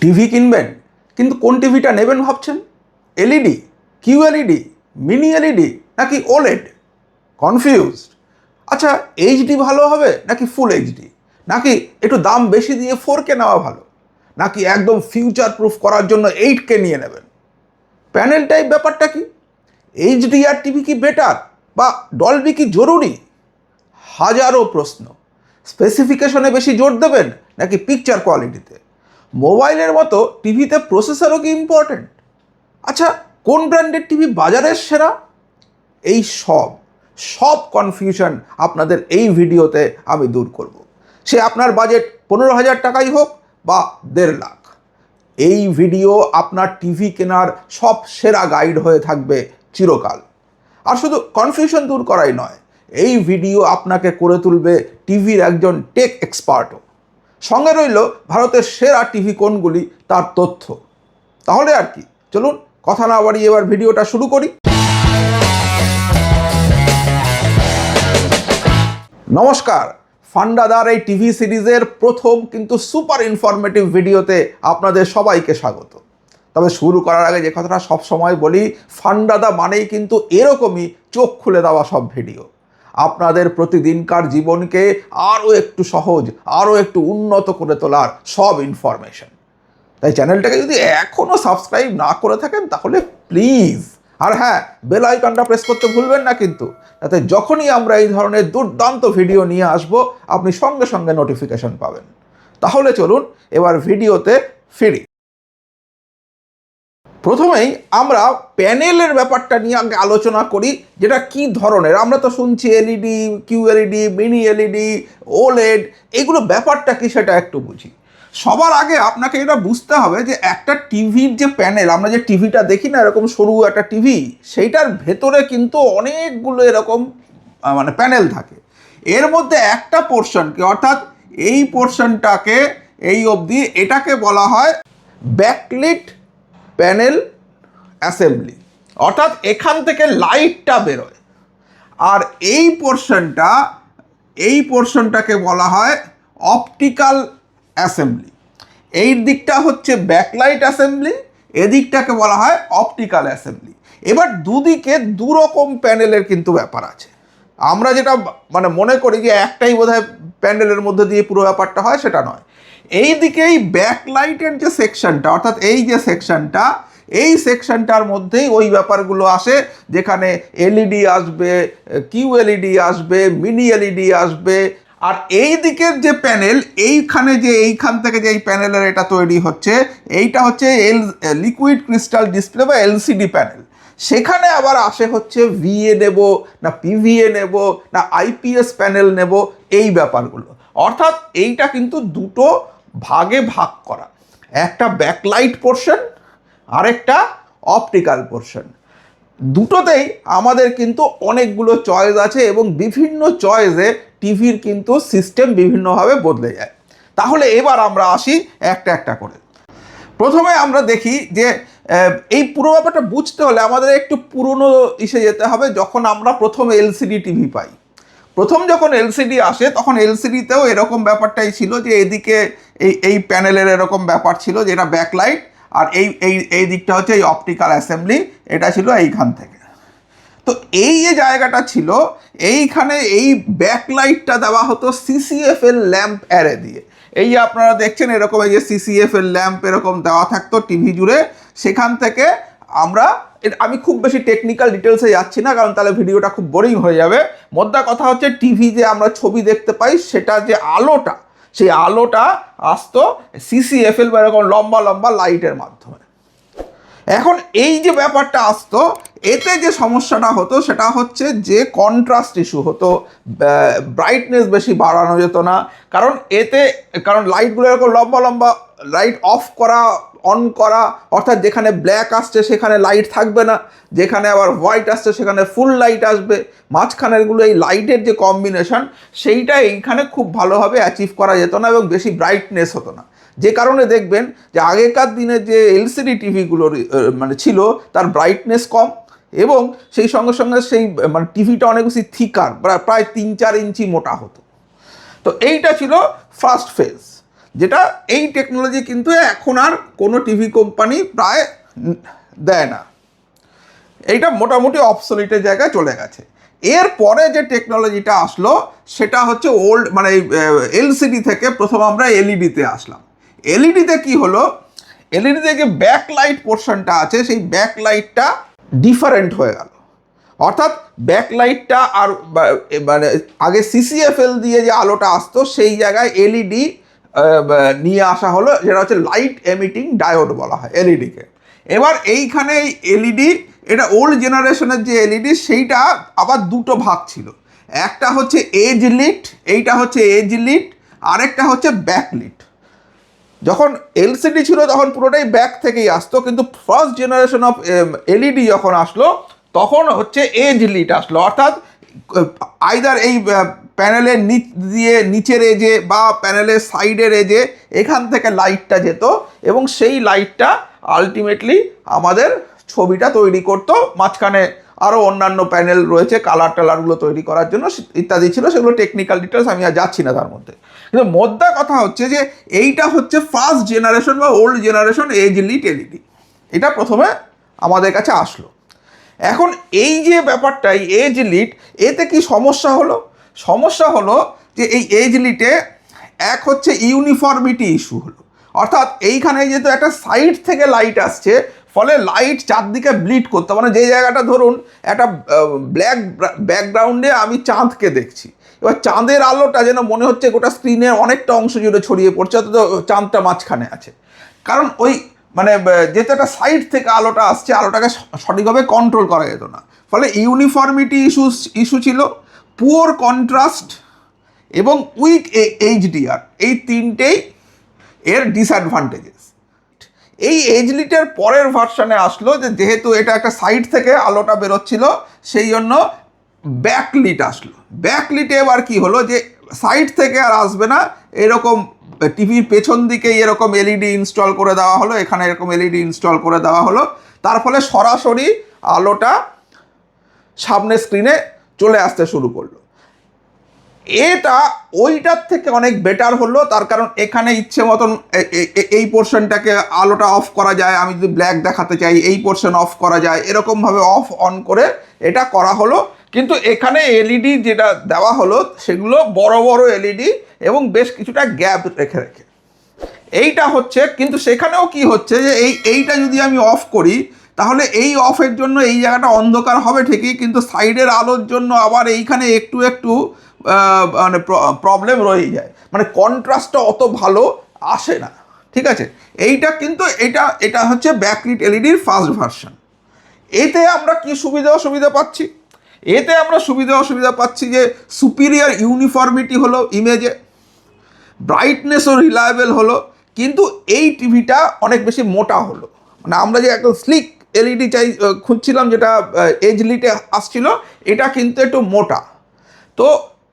TV কিনবেন, কিন্তু কোন টিভিটা নেবেন ভাবছেন? এলইডি, কিউএলইডি, মিনি এলইডি নাকি ওলেড? কনফিউজড? আচ্ছা, এইচডি ভালো হবে নাকি ফুল এইচডি? নাকি একটু দাম বেশি দিয়ে 4K নেওয়া ভালো? নাকি একদম ফিউচার প্রুফ করার জন্য 8K নিয়ে নেবেন? প্যানেল টাইপ ব্যাপারটা কি? এইচডিআর টিভি কি বেটার, বা ডলবি কি জরুরি? হাজারো প্রশ্ন। স্পেসিফিকেশনে বেশি জোর দেবেন নাকি পিকচার কোয়ালিটিতে? মোবাইলের মতো টিভিতে প্রসেসরও কি ইম্পর্ট্যান্ট? আচ্ছা, কোন ব্র্যান্ডের টিভি বাজারের সেরা? এই সব কনফিউশন আপনাদের এই ভিডিওতে আমি দূর করব। সে আপনার বাজেট 15,000 টাকাই হোক বা 1.5 লাখ। এই ভিডিও আপনার টিভি কেনার সব সেরা গাইড হয়ে থাকবে চিরকাল। আর শুধু কনফিউশন দূর করাই নয়, এই ভিডিও আপনাকে করে তুলবে টিভির একজন টেক এক্সপার্টও। সঙ্গে রইল ভারতের সেরা টিভি কোনগুলি তার তথ্য। তাহলে আর কি, চলুন কথা না বাড়িয়ে এবার ভিডিওটা শুরু করি। নমস্কার, ফান্ডাদার এই টিভি সিরিজের প্রথম কিন্তু সুপার ইনফরমেটিভ ভিডিওতে আপনাদের সবাইকে স্বাগত। তবে শুরু করার আগে যে কথাটা সবসময় বলি, ফান্ডাদা মানেই কিন্তু এরকমই চোখ খুলে দেওয়া সব ভিডিও, আপনাদের প্রতিদিনকার জীবনকে আরও একটু সহজ, আরও একটু উন্নত করে তোলার সব ইনফরমেশন। তাই চ্যানেলটাকে যদি এখনও সাবস্ক্রাইব না করে থাকেন তাহলে প্লিজ, আর হ্যাঁ, বেল আইকনটা প্রেস করতে ভুলবেন না কিন্তু, যাতে যখনই আমরা এই ধরনের দুর্দান্ত ভিডিও নিয়ে আসব আপনি সঙ্গে সঙ্গে নোটিফিকেশন পাবেন। তাহলে চলুন এবার ভিডিওতে ফিরি। প্রথমেই আমরা প্যানেলের ব্যাপারটা নিয়ে আগে আলোচনা করি, যেটা কি ধরনের। আমরা তো শুনছি LED, QLED, mini LED, OLED, এগুলো ব্যাপারটা কি সেটা একটু বুঝি। সবার আগে আপনাকে এটা বুঝতে হবে যে একটা টিভির যে প্যানেল, আমরা যে টিভিটা দেখি না এরকম সরু একটা টিভি, সেইটার ভেতরে কিন্তু অনেকগুলো এরকম মানে প্যানেল থাকে। এর মধ্যে একটা পোর্শনকে, অর্থাৎ এই পোর্শনটাকে এই অবধি, এটাকে বলা হয় ব্যাকলিট প্যানেল অ্যাসেম্বলি, অর্থাৎ এখান থেকে লাইটটা বেরোয়। আর এই পোর্শনটাকে বলা হয় অপটিক্যাল অ্যাসেম্বলি। এই দিকটা হচ্ছে ব্যাকলাইট অ্যাসেম্বলি, এদিকটাকে বলা হয় অপটিক্যাল অ্যাসেম্বলি। এবার দুদিকে দুরকম প্যানেলের কিন্তু ব্যাপার আছে। আমরা যেটা মানে মনে করি যে একটাই বোধহয় প্যানেলের মধ্যে দিয়ে পুরো ব্যাপারটা হয়, সেটা নয়। এই দিকেই ব্যাকলাইটের যে সেকশনটা, অর্থাৎ এই যে সেকশনটা, এই সেকশনটার মধ্যেই ওই ব্যাপারগুলো আসে, যেখানে এলইডি আসবে, কিউএলইডি আসবে, মিনি এলইডি আসবে। আর এই দিকের যে প্যানেল, এইখান থেকে যে এই প্যানেলের এটা তৈরি হচ্ছে, এইটা হচ্ছে লিকুইড ক্রিস্টাল ডিসপ্লে বা এলসিডি প্যানেল। সেখানে আবার আসে হচ্ছে ভিএ নেব না পিভিএ নেব না আইপিএস প্যানেল নেব, এই ব্যাপারগুলো। অর্থাৎ এইটা কিন্তু দুটো ভাগে ভাগ করা, একটা ব্যাকলাইট পোর্শন আর একটা অপটিক্যাল পোর্শন। দুটোতেই আমাদের কিন্তু অনেকগুলো চয়েস আছে, এবং বিভিন্ন চয়েসে টিভির কিন্তু সিস্টেম বিভিন্নভাবে বদলে যায়। তাহলে এবার আমরা আসি একটা একটা করে। প্রথমে আমরা দেখি যে এই পুরো ব্যাপারটা বুঝতে হলে আমাদের একটু পুরনো ইসে যেতে হবে, যখন আমরা প্রথম এলসিডি টিভি পাই। প্রথম যখন এলসিডি আসে তখন এলসিডিতেও এরকম ব্যাপারটাই ছিল, যে এদিকে এই প্যানেলের এরকম ব্যাপার ছিল, যেটা ব্যাকলাইট, আর এই দিকটা হচ্ছে এই অপটিক্যাল অ্যাসেম্বলি, এটা ছিল এইখান থেকে। তো এই যে জায়গাটা ছিল, এইখানে এই ব্যাকলাইটটা দেওয়া হতো সিসিএফএল ল্যাম্প অ্যারে দিয়ে। এই যে আপনারা দেখছেন এরকম, এই যে সিসিএফএল ল্যাম্প এরকম দেওয়া থাকতো টিভি জুড়ে। সেখান থেকে আমি খুব বেশি টেকনিক্যাল ডিটেলসে যাচ্ছি না, কারণ তাহলে ভিডিওটা খুব বোরিং হয়ে যাবে। মোদ্দা কথা হচ্ছে, টিভি যে আমরা ছবি দেখতে পাই, সেটা যে আলোটা, সেই আলোটা আসতো সিসিএফএল বা এরকম লম্বা লম্বা লাইটের মাধ্যমে। এখন এই যে ব্যাপারটা আসতো, এতে যে সমস্যাটা হতো সেটা হচ্ছে যে কন্ট্রাস্ট ইস্যু হতো, ব্রাইটনেস বেশি বাড়ানো যেত না। কারণ লাইটগুলো এরকম লম্বা লম্বা, লাইট অফ করা অন করা, অর্থাৎ যেখানে ব্ল্যাক আসছে সেখানে লাইট থাকবে না, যেখানে আবার হোয়াইট আসছে সেখানে ফুল লাইট আসবে। মাঝখানেরগুলো এই লাইটের যে কম্বিনেশন, সেইটা এইখানে খুব ভালোভাবে অ্যাচিভ করা যেত না, এবং বেশি ব্রাইটনেস হতো না। যে কারণে দেখবেন যে আগেকার দিনে যে এলসিডি টিভিগুলোর মানে ছিল, তার ব্রাইটনেস কম, এবং সেই সঙ্গে সঙ্গে সেই মানে টিভিটা অনেক বেশি থিকার, প্রায় 3-4 ইঞ্চি মোটা হতো। তো এইটা ছিল ফার্স্ট ফেজ। যেটা এই টেকনোলজি কিন্তু এখন আর কোনো টিভি কোম্পানি প্রায় দেয় না, এইটা মোটামুটি অবসলিটের জায়গায় চলে গেছে। এরপরে যে টেকনোলজিটা আসলো সেটা হচ্ছে ওল্ড মানে এলসিডি থেকে প্রথম আমরা এলইডিতে আসলাম। এলইডিতে কি হলো, এলইডিতে যে ব্যাকলাইট পোর্শনটা আছে সেই ব্যাকলাইটটা ডিফারেন্ট হয়ে গেল। অর্থাৎ ব্যাকলাইটটা আর মানে আগে সিসিএফএল দিয়ে যে আলোটা আসতো সেই জায়গায় এলইডি নিয়ে আসা হলো, যেটা হচ্ছে লাইট এমিটিং ডায়োড বলা হয় এলইডিকে। এবার এইখানে এলইডি, এটা ওল্ড জেনারেশনের যে এলইডি সেইটা আবার দুটো ভাগ ছিল, একটা হচ্ছে এজ লিট, এইটা হচ্ছে এজ লিট, আরেকটা হচ্ছে ব্যাকলিট। যখন এলসিডি ছিল তখন পুরোটাই ব্যাক থেকেই আসতো, কিন্তু ফার্স্ট জেনারেশন অফ এলইডি যখন আসলো তখন হচ্ছে এজ লিট আসলো, অর্থাৎ আইদার এই প্যানেলের নিচ দিয়ে নিচের এজে বা প্যানেলের সাইডের এজে এখান থেকে লাইটটা যেত এবং সেই লাইটটা আলটিমেটলি আমাদের ছবিটা তৈরি করতো। মাঝখানে আরও অন্যান্য প্যানেল রয়েছে কালার টালারগুলো তৈরি করার জন্য ইত্যাদি ছিল, সেগুলো টেকনিক্যাল ডিটেলস আমি আর যাচ্ছি না তার মধ্যে। কিন্তু মোদ্দা কথা হচ্ছে যে এইটা হচ্ছে ফার্স্ট জেনারেশন বা old generation edge lit LED, এটা প্রথমে আমাদের কাছে আসলো। এখন এই যে ব্যাপারটা এই এজ লিট, এতে কি সমস্যা হলো? সমস্যা হলো যে এই এজ লিটে এক হচ্ছে ইউনিফর্মিটি ইস্যু হলো, অর্থাৎ এইখানে যেহেতু একটা সাইড থেকে লাইট আসছে ফলে লাইট চারদিকে ব্লিড করতে, মানে যে জায়গাটা ধরুন একটা ব্ল্যাক ব্যাকগ্রাউন্ডে আমি চাঁদকে দেখছি, এবার চাঁদের আলোটা যেন মনে হচ্ছে গোটা স্ক্রিনের অনেকটা অংশ জুড়ে ছড়িয়ে পড়ছে, অথচ চাঁদটা মাঝখানে আছে, কারণ ওই মানে যেহেতু একটা সাইড থেকে আলোটা আসছে আলোটাকে সঠিকভাবে কন্ট্রোল করা যেত না, ফলে ইউনিফর্মিটি ইস্যু ছিল, পুয়ার কন্ট্রাস্ট এবং উইক এইচডিআর, এই তিনটেই এর ডিসঅ্যাডভান্টেজেস। এই এজ লিটের পরের ভার্সানে আসলো যে যেহেতু এটা একটা সাইড থেকে আলোটা বেরোচ্ছিল সেই জন্য ব্যাকলিট আসলো। ব্যাকলিটে এবার কি হলো যে সাইড থেকে আর আসবে না, এরকম টিভির পেছন দিকে এরকম এলইডি ইনস্টল করে দেওয়া হলো, এখানে এরকম এলইডি ইনস্টল করে দেওয়া হলো, তার ফলে সরাসরি আলোটা সামনে স্ক্রিনে চলে আসতে শুরু করলো। এটা ওইটার থেকে অনেক বেটার হলো, তার কারণ এখানে ইচ্ছে মতন এই পোর্শনটাকে আলোটা অফ করা যায়, আমি যদি ব্ল্যাক দেখাতে চাই এই পোর্শন অফ করা যায়, এরকমভাবে অফ অন করে এটা করা হলো। কিন্তু এখানে এলইডি যেটা দেওয়া হলো সেগুলো বড় বড় এলইডি এবং বেশ কিছুটা গ্যাপ রেখে রেখে এইটা হচ্ছে। কিন্তু সেখানেও কি হচ্ছে যে এইটা যদি আমি অফ করি তাহলে এই অফের জন্য এই জায়গাটা অন্ধকার হবে ঠিকই, কিন্তু সাইডের আলোর জন্য আবার এইখানে একটু একটু মানে প্রবলেম রয়ে যায়, মানে কন্ট্রাস্টটা অত ভালো আসে না, ঠিক আছে। এইটা কিন্তু এটা হচ্ছে ব্যাকলিট এলইডির ফার্স্ট ভার্সন। এতে আমরা কি সুবিধা অসুবিধা পাচ্ছি? এতে আমরা সুবিধা অসুবিধা পাচ্ছি যে সুপিরিয়র ইউনিফর্মিটি হলো ইমেজে, ব্রাইটনেসও রিলায়েবল হলো, কিন্তু এই টিভিটা অনেক বেশি মোটা হলো। মানে আমরা যে একদম স্লিক এলইডি খুঁজছিলাম যেটা এজ লিটে আসছিল, এটা কিন্তু একটু মোটা। তো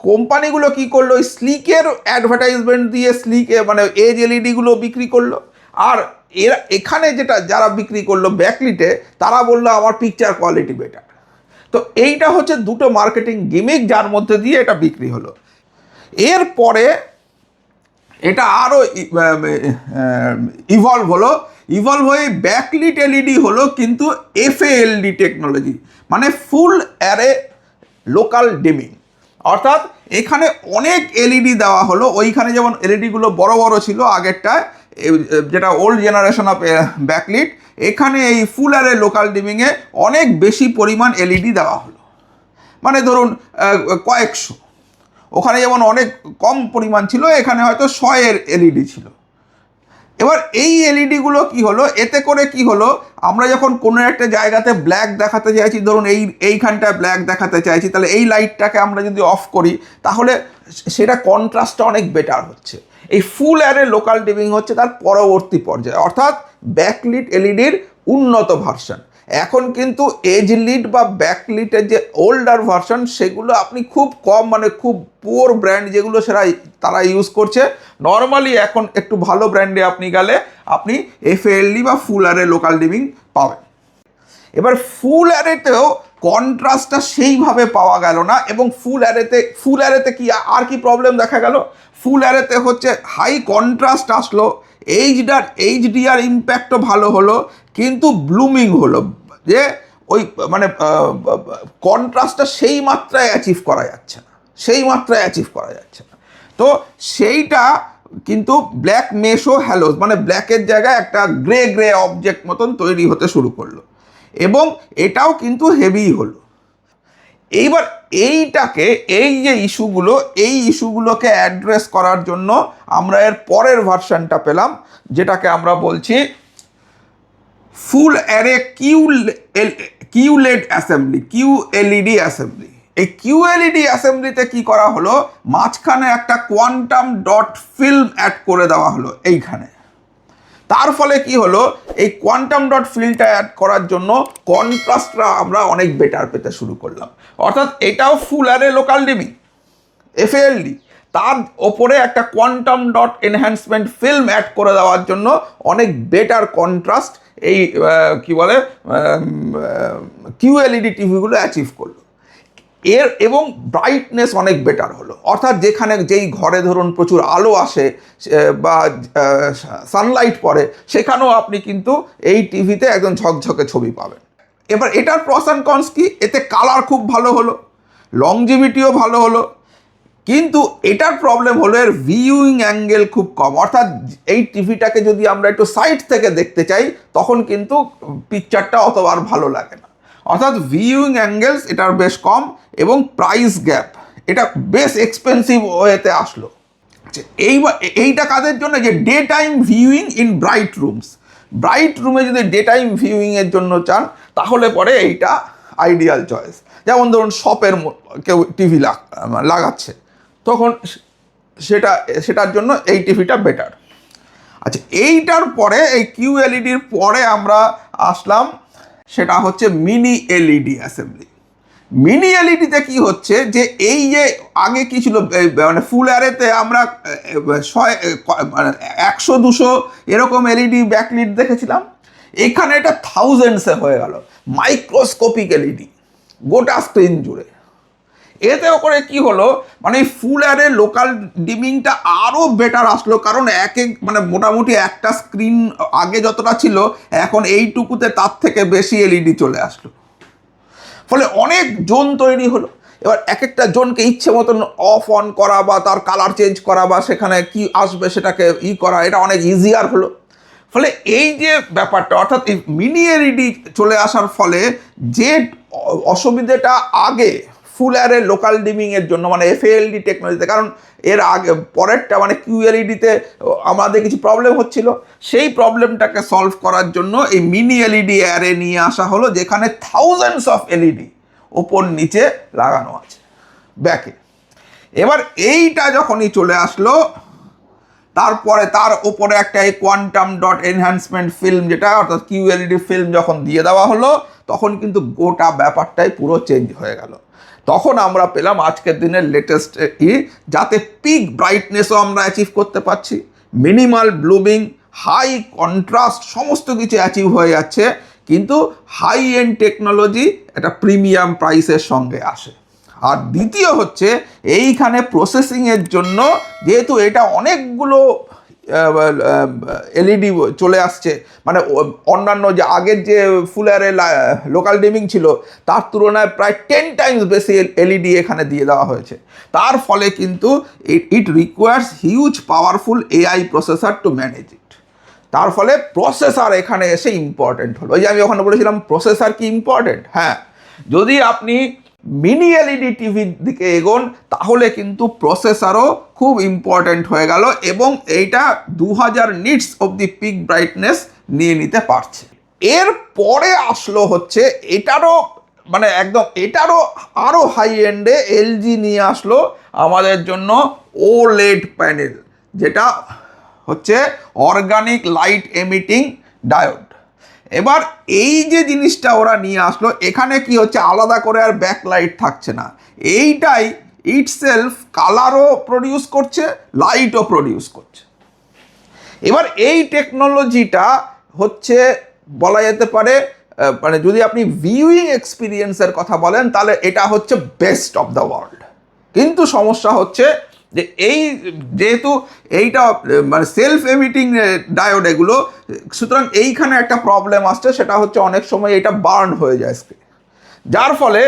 কোম্পানিগুলো কি করলো, ওই স্লিকের অ্যাডভার্টাইজমেন্ট দিয়ে স্লিকে মানে এজ এলইডিগুলো বিক্রি করলো, আর এরা এখানে যেটা যারা বিক্রি করলো ব্যাকলিটে তারা বললো আমার পিকচার কোয়ালিটি বেটার। তো এইটা হচ্ছে দুটো মার্কেটিং গিমিক যার মধ্যে দিয়ে এটা বিক্রি হলো। এরপরে এটা আরও ইভলভ হয়ে ব্যাকলিট এলইডি হলো, কিন্তু এফএএলডি টেকনোলজি, মানে ফুল অ্যারে লোকাল ডিমিং। অর্থাৎ এখানে অনেক এলইডি দেওয়া হলো, ওইখানে যেমন এলইডিগুলো বড় বড় ছিল আগেরটায় যেটা ওল্ড জেনারেশন অফ ব্যাকলিট, এখানে এই ফুল অ্যারে লোকাল ডিমিংয়ে অনেক বেশি পরিমাণ এলইডি দেওয়া হলো, মানে ধরুন কয়েকশো। ওখানে যেমন অনেক কম পরিমাণ ছিল, এখানে হয়তো 100 এলইডি ছিল। এবার এই এলইডিগুলো কি হলো, এতে করে কি হলো, আমরা যখন কোনো একটা জায়গাতে ব্ল্যাক দেখাতে চাইছি, ধরুন এইখানটায় ব্ল্যাক দেখাতে চাইছি, তাহলে এই লাইটটাকে আমরা যদি অফ করি তাহলে সেটা কন্ট্রাস্টটা অনেক বেটার হচ্ছে। এই ফুল অ্যারে লোকাল ডিমিং হচ্ছে তার পরবর্তী পর্যায়ে, অর্থাৎ ব্যাকলিট এলইডির উন্নত ভার্সন। এখন কিন্তু এজ লিট বা ব্যাকলিটের যে ওল্ডার ভার্সন সেগুলো আপনি খুব কম, মানে খুব পুয়ার ব্র্যান্ড যেগুলো তারা ইউজ করছে। নর্মালি এখন একটু ভালো ব্র্যান্ডে আপনি গেলে আপনি এফএএলডি বা ফুল অ্যারে লোকাল ডিমিং পাবেন। এবার ফুল অ্যারেতেও কন্ট্রাস্টটা সেইভাবে পাওয়া গেল না। এবং ফুল অ্যারেতে কি আর কি প্রবলেম দেখা গেল, ফুল অ্যারেতে হচ্ছে হাই কন্ট্রাস্ট আসলো, এইচডিআর ইম্প্যাক্টও ভালো হলো, কিন্তু ব্লুমিং হলো, যে ওই মানে কন্ট্রাস্টটা সেই মাত্রায় অ্যাচিভ করা যাচ্ছে না, তো সেইটা কিন্তু ব্ল্যাক মেশো হ্যালোজ মানে ব্ল্যাকের জায়গায় একটা গ্রে গ্রে অবজেক্ট মতন তৈরি হতে শুরু করলো, এবং এটাও কিন্তু হেভি হলো। এইবার এই যে ইস্যুগুলোকে অ্যাড্রেস করার জন্য আমরা এর পরের ভার্সনটা পেলাম, যেটাকে আমরা বলছি ফুল অ্যারে কিউলেড অ্যাসেম্বলি, কিউএলইডি অ্যাসেম্বলি। এই কিউএলইডি অ্যাসেম্বলিতে কি করা হলো, মাঝখানে একটা কোয়ান্টাম ডট ফিল্ম অ্যাড করে দেওয়া হলো এইখানে। তার ফলে কি হলো, এই কোয়ান্টাম ডট ফিল্ডটা অ্যাড করার জন্য কন্ট্রাস্টটা আমরা অনেক বেটার পেতে শুরু করলাম। অর্থাৎ এটাও full array local dimming FALD, তার ওপরে একটা quantum dot enhancement film add করে দেওয়ার জন্য অনেক বেটার কন্ট্রাস্ট এই কি বলে কিউএলইডি টিভিগুলো অ্যাচিভ করলো। এবং ব্রাইটনেস অনেক বেটার হলো, অর্থাৎ যেই ঘরে ধরুন প্রচুর আলো আসে বা সানলাইট পড়ে, সেখানেও আপনি কিন্তু এই টিভিতে একদম ঝকঝকে ছবি পাবেন। এবার এটার প্রস অ্যান্ড কনস কি, এতে কালার খুব ভালো হলো, লংজিভিটিও ভালো হলো, কিন্তু এটার প্রবলেম হলো এর ভিউইং অ্যাঙ্গেল খুব কম। অর্থাৎ এই টিভিটাকে যদি আমরা একটু সাইড থেকে দেখতে চাই, তখন কিন্তু পিকচারটা অতবার ভালো লাগে না। অর্থাৎ ভিউইং অ্যাঙ্গেলস এটার বেশ কম, এবং প্রাইস গ্যাপ এটা বেশ এক্সপেন্সিভ ওয়েতে আসলো। এইটা কাদের জন্য, যে day time viewing in bright রুমে যদি ডে টাইম ভিউইংয়ের জন্য চান, তাহলে পরে এইটা আইডিয়াল চয়েস। যেমন ধরুন শপের কেউ টিভি লাগাচ্ছে, তখন সেটার জন্য এই টিভিটা বেটার। আচ্ছা, এইটার পরে এই কিউএলইডির পরে আমরা আসলাম, সেটা হচ্ছে মিনি এলইডি অ্যাসেম্বলি। মিনি এলইডিতে কি হচ্ছে, যে এই যে আগে কি ছিল, মানে ফুল অ্যারেতে আমরা 100-200 এরকম এলইডি ব্যাকলিট দেখেছিলাম, এখানে এটা থাউজেন্ডসে হয়ে গেল, মাইক্রোস্কোপিক এলইডি গোটা স্ক্রিন জুড়ে। এতেও করে কি হলো, মানে ফুল অ্যারে লোকাল ডিমিংটা আরও বেটার আসলো, কারণ মানে মোটামুটি একটা স্ক্রিন আগে যতটা ছিল, এখন এইটুকুতে তার থেকে বেশি এলইডি চলে আসলো, ফলে অনেক জোন তৈরি হলো। এবার এক একটা জোনকে ইচ্ছে মতন অফ অন করা বা তার কালার চেঞ্জ করা বা সেখানে কি আসবে সেটাকে করা, এটা অনেক ইজিয়ার হলো। ফলে এই যে ব্যাপারটা, অর্থাৎ এই মিনি এলইডি চলে আসার ফলে যে অসুবিধাটা আগে ফুল অ্যারে লোকাল ডিমিংয়ের জন্য মানে এফএএলডি টেকনোলজিতে, কারণ এর আগে পরেরটা মানে কিউএলইডিতে আমাদের কিছু প্রবলেম হচ্ছিল, সেই প্রবলেমটাকে সলভ করার জন্য এই মিনি এলইডি অ্যারে নিয়ে আসা হলো, যেখানে থাউজেন্ডস অফ এলইডি ওপর নিচে লাগানো আছে ব্যাকে। এবার এইটা যখনই চলে আসলো, তারপরে তার ওপরে একটা এই কোয়ান্টাম ডট এনহ্যান্সমেন্ট ফিল্ম, যেটা অর্থাৎ কিউএলইডি ফিল্ম যখন দিয়ে দেওয়া হলো, তখন কিন্তু গোটা ব্যাপারটাই পুরো চেঞ্জ হয়ে গেল। তখন আমরা পেলাম আজকের দিনের লেটেস্ট যাতে পিক ব্রাইটনেসও আমরা অ্যাচিভ করতে পারছি, মিনিমাল ব্লুমিং, হাই কন্ট্রাস্ট, সমস্ত কিছু অ্যাচিভ হয়ে যাচ্ছে, কিন্তু হাই এন্ড টেকনোলজি একটা প্রিমিয়াম প্রাইসের সঙ্গে আসে। আর দ্বিতীয় হচ্ছে এইখানে প্রসেসিংয়ের জন্য, যেহেতু এটা অনেকগুলো এলইডি চলে আসছে, মানে অন্যান্য যে আগের যে ফুল অ্যারে লোকাল ডিমিং ছিল, তার তুলনায় প্রায় 10 টাইমস বেশি এলইডি এখানে দিয়ে দেওয়া হয়েছে। তার ফলে কিন্তু it requires huge powerful AI processor to manage ইট। তার ফলে প্রসেসর এখানে এসে ইম্পর্টেন্ট হলো। ওই যে আমি ওখানে বলেছিলাম প্রসেসর কি ইম্পর্টেন্ট, হ্যাঁ, যদি আপনি মিনি এলইডি টিভির দিকে এগোন, তাহলে কিন্তু প্রসেসরও খুব ইম্পর্টেন্ট হয়ে গেল, এবং এইটা 2000 নিটস অবধি পিক ব্রাইটনেস নিয়ে নিতে পারছে। এর পরে আসলো হচ্ছে এটারও মানে একদম এটারও আরও হাই এন্ডে এলজি নিয়ে আসলো আমাদের জন্য ওলেড প্যানেল, যেটা হচ্ছে অর্গানিক লাইট এমিটিং ডায়োড। এবার এই যে জিনিসটা ওরা নিয়ে আসলো, এখানে কি হচ্ছে, আলাদা করে আর ব্যাকলাইট থাকছে না, এইটাই ইটসেলফ কালারও প্রডিউস করছে, লাইটও প্রডিউস করছে। এবার এই টেকনোলজিটা হচ্ছে বলা যেতে পারে মানে যদি আপনি ভিউইং এক্সপিরিয়েন্সের কথা বলেন তাহলে এটা হচ্ছে বেস্ট অফ দ্য ওয়ার্ল্ড। কিন্তু সমস্যা হচ্ছে যে এই যেহেতু এইটা মানে সেলফ এমিটিং ডায়োড এগুলো, সুতরাং এইখানে একটা প্রবলেম আসছে, সেটা হচ্ছে অনেক সময় এটা বার্ন হয়ে যায় স্ক্রিন, যার ফলে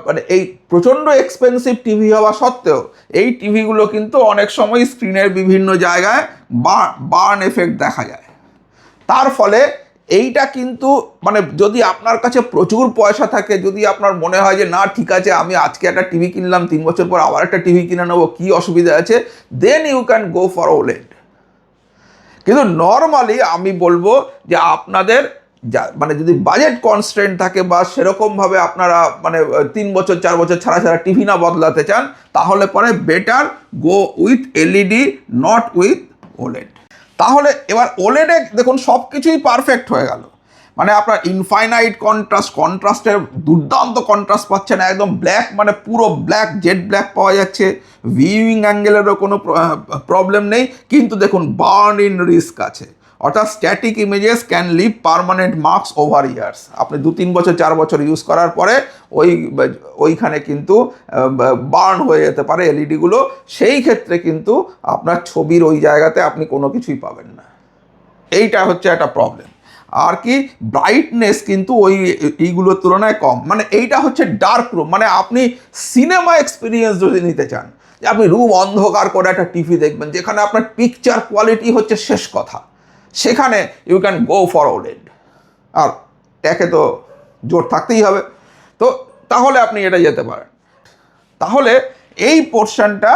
মানে এই প্রচণ্ড এক্সপেন্সিভ টিভি হওয়া সত্ত্বেও এই টিভিগুলো কিন্তু অনেক সময় স্ক্রিনের বিভিন্ন জায়গায় বার্ন এফেক্ট দেখা যায়। তার ফলে এইটা কিন্তু মানে যদি আপনার কাছে প্রচুর পয়সা থাকে, যদি আপনার মনে হয় যে না ঠিক আছে আমি আজকে একটা টিভি কিনলাম, 3 বছর পর আবার একটা টিভি কিনে নেবো, কী অসুবিধা আছে, then you can go for OLED. কিন্তু নর্মালি আমি বলবো যে আপনাদের মানে যদি বাজেট কনস্ট্রেন্ট থাকে বা সেরকমভাবে আপনারা মানে 3 বছর 4 বছর ছাড়া ছাড়া টিভি না বদলাতে চান, তাহলে পরে better go with LED, not with OLED. তাহলে এবার ওলেডে দেখুন সব কিছুই পারফেক্ট হয়ে গেল, মানে আপনার ইনফাইনাইট কন্ট্রাস্টের দুর্দান্ত কন্ট্রাস্ট পাচ্ছেন, একদম ব্ল্যাক মানে পুরো ব্ল্যাক জেড ব্ল্যাক পাওয়া যাচ্ছে, ভিউইং অ্যাঙ্গেলেরও কোনো প্রবলেম নেই। কিন্তু দেখুন বার্ন ইন রিস্ক আছে, অর্থাৎ static images can leave permanent marks over years. আপনি 2-3 বছর 4 বছর ইউজ করার পরে ওইখানে কিন্তু বার্ন হয়ে যেতে পারে এলইডিগুলো, সেই ক্ষেত্রে কিন্তু আপনার ছবির ওই জায়গাতে আপনি কোনো কিছুই পাবেন না। এইটা হচ্ছে একটা প্রবলেম। আর কি ব্রাইটনেস কিন্তু এইগুলোর তুলনায় কম, মানে এইটা হচ্ছে ডার্ক রুম, মানে আপনি সিনেমা এক্সপিরিয়েন্স যদি নিতে চান, যে আপনি রুম অন্ধকার করে একটা টিভি দেখবেন যেখানে আপনার পিকচার কোয়ালিটি হচ্ছে শেষ কথা, সেখানে you can go for OLED. আর ট্যাকে তো জোর থাকতেই হবে, তো তাহলে আপনি এটা যেতে পারেন। তাহলে এই পোর্শনটা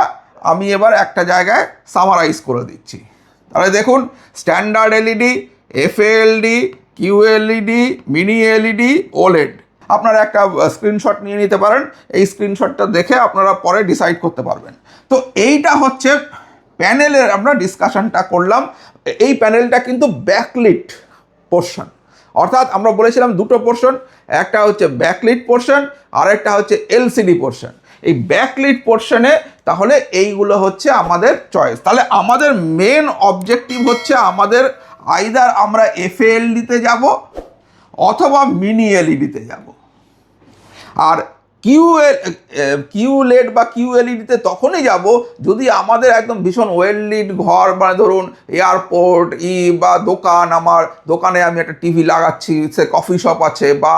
আমি এবার একটা জায়গায় সামারাইজ করে দিচ্ছি। তাহলে দেখুন standard LED, FALD, QLED, mini LED, OLED. আপনারা একটা স্ক্রিনশট নিয়ে নিতে পারেন, এই স্ক্রিনশটটা দেখে আপনারা পরে ডিসাইড করতে পারবেন। তো এইটা হচ্ছে প্যানেলের আমরা ডিসকাশনটা করলাম। এই প্যানেলটা কিন্তু ব্যাকলিট পোর্শন, অর্থাৎ আমরা বলেছিলাম দুটো পোর্শন, একটা হচ্ছে ব্যাকলিট পোর্শন আর একটা হচ্ছে এলসিডি পোর্শন। এই ব্যাকলিট পোর্শনে তাহলে এইগুলো হচ্ছে আমাদের চয়েস। তাহলে আমাদের মেন অবজেক্টিভ হচ্ছে আমাদের আইদার আমরা এফএএলডিতে যাব অথবা মিনি এলইডিতে যাব। আর কিউলেড বা কিউএলইডিতে তখনই যাব যদি আমাদের একদম ভীষণ ওয়েল লিড ঘর, মানে ধরুন এয়ারপোর্ট বা দোকান, আমার দোকানে আমি একটা টিভি লাগাচ্ছি, সে কফি শপ আছে বা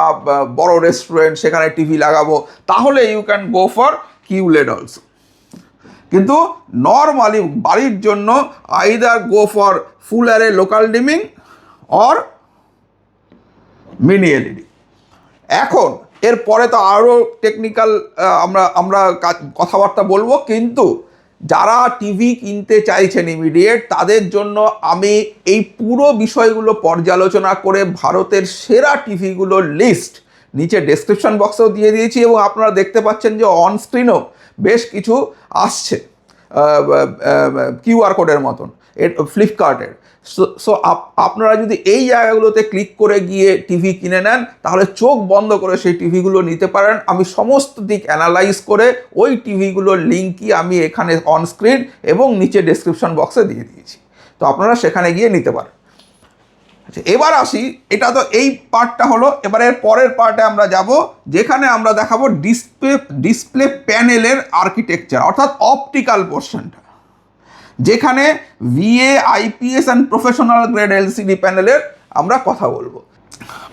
বড় রেস্টুরেন্ট, সেখানে টিভি লাগাবো, তাহলে you can go for QLED also. কিন্তু নর্মালি বাড়ির জন্য either go for full array local dimming or mini LED. এখন এরপরে তো আরও টেকনিক্যাল আমরা কথাবার্তা বলবো, কিন্তু যারা টিভি কিনতে চাইছেন ইমিডিয়েট, তাদের জন্য আমি এই পুরো বিষয়গুলো পর্যালোচনা করে ভারতের সেরা টিভিগুলোর লিস্ট নিচে ডেসক্রিপশন বক্সেও দিয়ে দিয়েছি, এবং আপনারা দেখতে পাচ্ছেন যে অন স্ক্রিনও বেশ কিছু আসছে কিউআর কোডের মতন ফ্লিপকার্টের। সো আপনারা যদি এই জায়গাগুলোতে ক্লিক করে গিয়ে টিভি কিনে নেন, তাহলে চোখ বন্ধ করে সেই টিভিগুলো নিতে পারেন। আমি সমস্ত দিক অ্যানালাইজ করে ওই টিভিগুলোর লিঙ্কই আমি এখানে অন স্ক্রিন এবং নিচে ডেসক্রিপশন বক্সে দিয়ে দিয়েছি, তো আপনারা সেখানে গিয়ে নিতে পারেন। আচ্ছা, এবার আসি, এটা তো এই পার্টটা হলো। এবার এর পরের পার্টে আমরা যাব, যেখানে আমরা দেখাবো ডিসপ্লে প্যানেলের আর্কিটেকচার, অর্থাৎ অপটিক্যাল পোর্শনটা, যেখানে VA, IPS and professional grade LCD প্যানেলের আমরা কথা বলবো।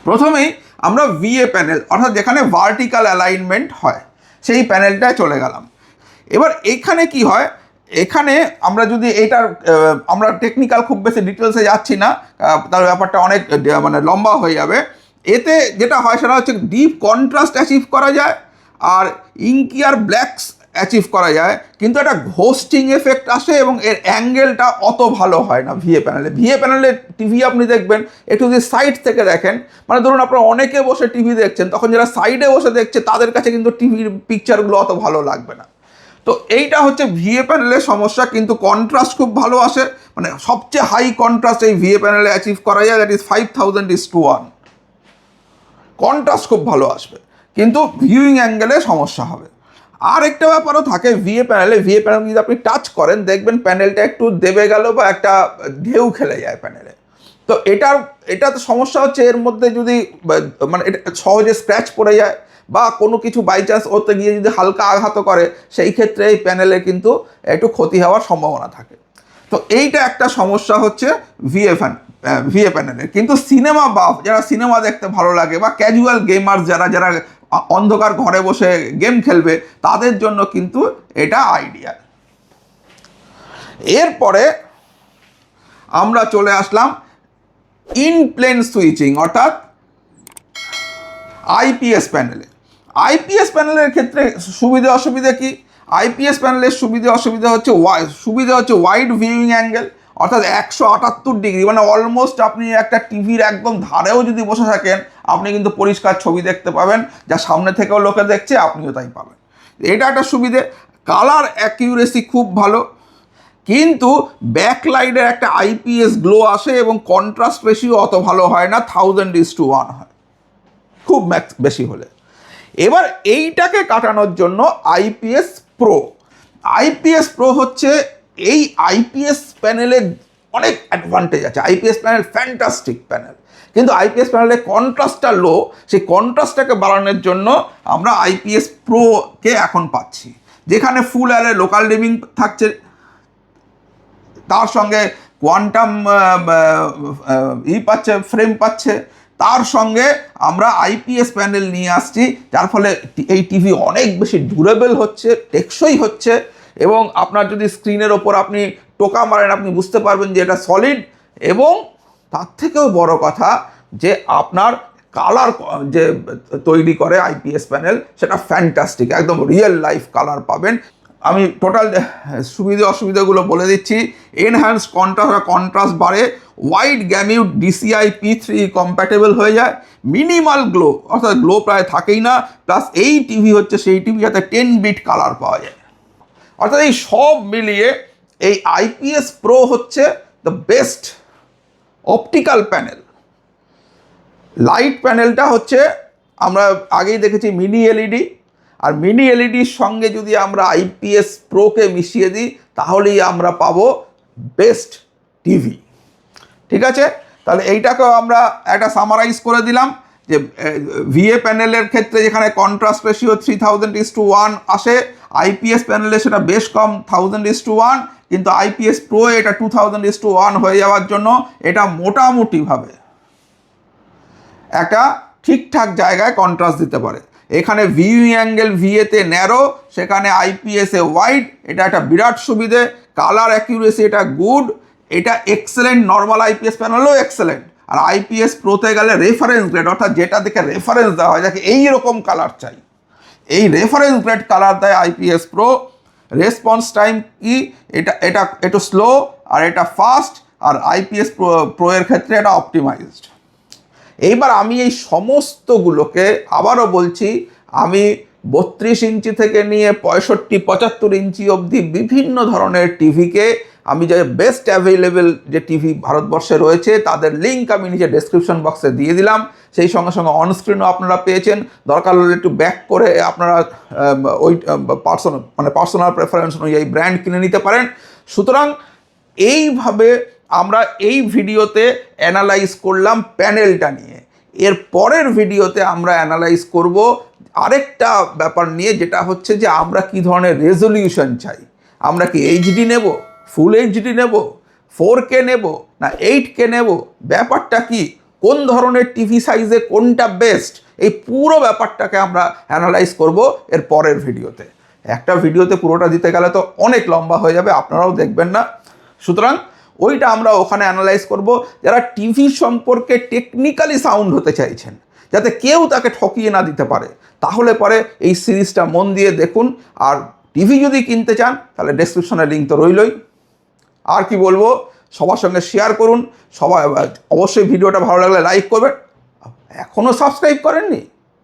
প্রথমেই আমরা ভিএ প্যানেল, অর্থাৎ যেখানে ভার্টিক্যাল অ্যালাইনমেন্ট হয়, সেই প্যানেলটায় চলে গেলাম। এবার এখানে কি হয়, এখানে আমরা যদি এটার আমরা টেকনিক্যাল খুব বেশি ডিটেলসে যাচ্ছি না, তার ব্যাপারটা অনেক মানে লম্বা হয়ে যাবে। এতে যেটা হয় সেটা হচ্ছে ডিপ কন্ট্রাস্ট অ্যাচিভ করা যায় আর ইঙ্কিয়ার ব্ল্যাকস অ্যাচিভ করা যায়, কিন্তু একটা ঘোস্টিং এফেক্ট আসে এবং এর অ্যাঙ্গেলটা অত ভালো হয় না ভিএ প্যানেলে। ভিএ প্যানেলে টিভি আপনি দেখবেন একটু যদি সাইড থেকে দেখেন, মানে ধরুন আপনারা অনেকে বসে টিভি দেখছেন, তখন যারা সাইডে বসে দেখছে তাদের কাছে কিন্তু টিভির পিকচারগুলো অত ভালো লাগবে না। তো এইটা হচ্ছে ভিএ প্যানেলের সমস্যা, কিন্তু কন্ট্রাস্ট খুব ভালো আসে, মানে সবচেয়ে হাই কন্ট্রাস্ট এই ভিএ প্যানেলে অ্যাচিভ করা যায়, দ্যাট ইজ 5000:1। কন্ট্রাস্ট খুব ভালো আসবে, কিন্তু ভিউইং অ্যাঙ্গেলে সমস্যা হবে। আর একটা ব্যাপারও থাকে ভিএ প্যানেল যদি আপনি টাচ করেন, দেখবেন প্যানেলটা একটু দেবে গেল বা একটা ঢেউ খেলে যায় প্যানেলে। তো এটা তো সমস্যা হচ্ছে, এর মধ্যে যদি মানে এটা সহজে স্ক্র্যাচ পড়ে যায় বা কোনো কিছু বাই চান্স ওতে গিয়ে যদি হালকা আঘাত করে, সেই ক্ষেত্রে এই প্যানেলে কিন্তু একটু ক্ষতি হওয়ার সম্ভাবনা থাকে। তো এইটা একটা সমস্যা হচ্ছে ভিএ প্যানেলের। কিন্তু সিনেমা বাফ, যারা সিনেমা দেখতে ভালো লাগে বা ক্যাজুয়াল গেমার যারা অন্ধকার ঘরে বসে গেম খেলবে, তাদের জন্য কিন্তু এটা আইডিয়াল। এরপরে আমরা চলে আসলাম ইন প্লেন সুইচিং অর্থাৎ আইপিএস প্যানেলে। আইপিএস প্যানেলের ক্ষেত্রে সুবিধা অসুবিধা কি? আইপিএস প্যানেলের সুবিধা অসুবিধা হচ্ছে ওয়াইড ভিউইং অ্যাঙ্গেল, অর্থাৎ 178 ডিগ্রি, মানে অলমোস্ট আপনি একটা টিভির একদম ধারেও যদি বসে থাকেন, আপনি কিন্তু পরিষ্কার ছবি দেখতে পাবেন, যা সামনে থেকেও লোকে দেখছে আপনিও তাই পাবেন। এটা একটা সুবিধে। কালার অ্যাকিউরেসি খুব ভালো, কিন্তু ব্যাকলাইটের একটা আইপিএস গ্লো আসে এবং কন্ট্রাস্ট রেশিও অত ভালো হয় না, 1000:1 হয় খুব বেশি হলে। এবার এইটাকে কাটানোর জন্য আইপিএস প্রো হচ্ছে, এই আইপিএস প্যানেলে অনেক অ্যাডভান্টেজ আছে। আইপিএস প্যানেল ফ্যান্টাস্টিক প্যানেল, কিন্তু আইপিএস প্যানেলের কন্ট্রাস্টটা লো, সেই কন্ট্রাস্টটাকে বাড়ানোর জন্য আমরা আইপিএস প্রোকে এখন পাচ্ছি, যেখানে ফুল অ্যারে লোকাল ডিমিং থাকছে, তার সঙ্গে কোয়ান্টাম ফ্রেম পাচ্ছে, তার সঙ্গে আমরা আইপিএস প্যানেল নিয়ে আসছি, যার ফলে এই টিভি অনেক বেশি ডিউরেবল হচ্ছে, টেকসই হচ্ছে, এবং আপনার যদি স্ক্রিনের ওপর আপনি টোকা মারেন, আপনি বুঝতে পারবেন যে এটা সলিড। এবং তার থেকেও বড় কথা যে আপনার কালার যে তৈরি করে আইপিএস প্যানেল, সেটা ফ্যান্টাস্টিক, একদম রিয়েল লাইফ কালার পাবেন। আমি টোটাল সুবিধা অসুবিধাগুলো বলে দিচ্ছি। এনহ্যান্স কন্ট্রাস্ট বাড়ে, ওয়াইড গ্যামিউট DCI P3 কম্প্যাটেবল হয়ে যায়, মিনিমাল গ্লো, অর্থাৎ গ্লো প্রায় থাকেই না, প্লাস এই টিভি হচ্ছে সেই টিভি যাতে 10 বিট কালার পাওয়া যায়। অর্থাৎ এই সব মিলিয়ে এই আইপিএস প্রো হচ্ছে the best optical panel. Light প্যানেলটা হচ্ছে আমরা আগেই দেখেছি মিনি এলইডি, আর মিনি এলইডির সঙ্গে যদি আমরা আইপিএস প্রোকে মিশিয়ে দিই, তাহলেই আমরা পাবো বেস্ট টিভি। ঠিক আছে, তাহলে এইটাকেও আমরা একটা সামারাইজ করে দিলাম যে ভিএ প্যানেলের ক্ষেত্রে যেখানে কন্ট্রাস্ট রেশিও 3000:1 আসে, আইপিএস প্যানেলে সেটা বেশ কম, 1000:1, কিন্তু আইপিএস প্রো এটা 2000:1 হয়ে যাওয়ার জন্য এটা মোটামুটিভাবে একটা ঠিকঠাক জায়গায় কন্ট্রাস্ট দিতে পারে। এখানে ভিউইং অ্যাঙ্গেল ভিএতে ন্যারো, সেখানে আইপিএসে ওয়াইড, এটা একটা বিরাট সুবিধে। কালার অ্যাকিউরেসি এটা গুড, এটা এক্সেলেন্ট, নর্মাল আইপিএস প্যানেলও এক্সেলেন্ট। আর আইপিএস প্রোতে গেলে রেফারেন্স গ্রেড, অর্থাৎ যেটা দেখে রেফারেন্স দেওয়া হয়, যাকে এইরকম কালার চাই, এই রেফারেন্স গ্রেড কালার দেয় আইপিএস প্রো। রেসপন্স টাইম কি, এটা একটু স্লো আর এটা ফাস্ট, আর আইপিএস প্রো এর ক্ষেত্রে এটা অপটিমাইজড। এইবার আমি এই সমস্তগুলোকে আবারও বলছি, আমি 32 ইঞ্চি থেকে নিয়ে 65-75 ইঞ্চি অবধি বিভিন্ন ধরনের টিভিকে, আমি যে বেস্ট অ্যাভেলেবেল যে টিভি ভারতবর্ষে রয়েছে তাদের লিঙ্ক আমি নিচে ডেসক্রিপশন বক্সে দিয়ে দিলাম। সেই সঙ্গে সঙ্গে অনস্ক্রিনও আপনারা পেয়েছেন, দরকার হলে একটু ব্যাক করে আপনারা ওই পার্সোনাল প্রেফারেন্স অনুযায়ী ব্র্যান্ড কিনে নিতে পারেন। সুতরাং এইভাবে আমরা এই ভিডিওতে অ্যানালাইজ করলাম প্যানেলটা নিয়ে। এর পরের ভিডিওতে আমরা অ্যানালাইজ করব আরেকটা ব্যাপার নিয়ে, যেটা হচ্ছে যে আমরা কি ধরনের রেজলিউশন চাই। আমরা কি এইচডি নেব, ফুল এইচডি নেব, 4K নেব, না 8K নেব, ব্যাপারটা কি, কোন ধরনের টিভি সাইজে কোনটা বেস্ট, এই পুরো ব্যাপারটাকে আমরা অ্যানালাইজ করব এর পরের ভিডিওতে। একটা ভিডিওতে পুরোটা দিতে গেলে তো অনেক লম্বা হয়ে যাবে, আপনারাও দেখবেন না। সুতরাং ওইটা আমরা ওখানে অ্যানালাইজ করব। যারা টিভি সম্পর্কে টেকনিক্যালি সাউন্ড হতে চাইছেন, যাতে কেউ তাকে ঠকিয়ে না দিতে পারে, তাহলে পরে এই সিরিজটা মন দিয়ে দেখুন। আর টিভি যদি কিনতে চান, তাহলে ডেসক্রিপশনে লিঙ্ক তো রইলই। আর কি বলবো, সবার সঙ্গে শেয়ার করুন, সবাই অবশ্যই ভিডিওটা ভালো লাগলে লাইক করবেন। এখনও সাবস্ক্রাইব করেননি,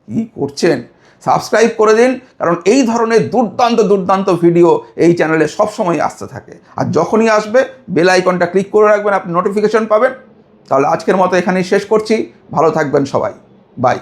কী করছেন, সাবস্ক্রাইব করে দিন, কারণ এই ধরনের দুর্দান্ত ভিডিও এই চ্যানেলে সবসময় আসতে থাকে। আর যখনই আসবে বেল আইকনটা ক্লিক করে রাখবেন, আপনি নোটিফিকেশন পাবেন। তাহলে আজকের মতো এখানেই শেষ করছি, ভালো থাকবেন সবাই, বাই।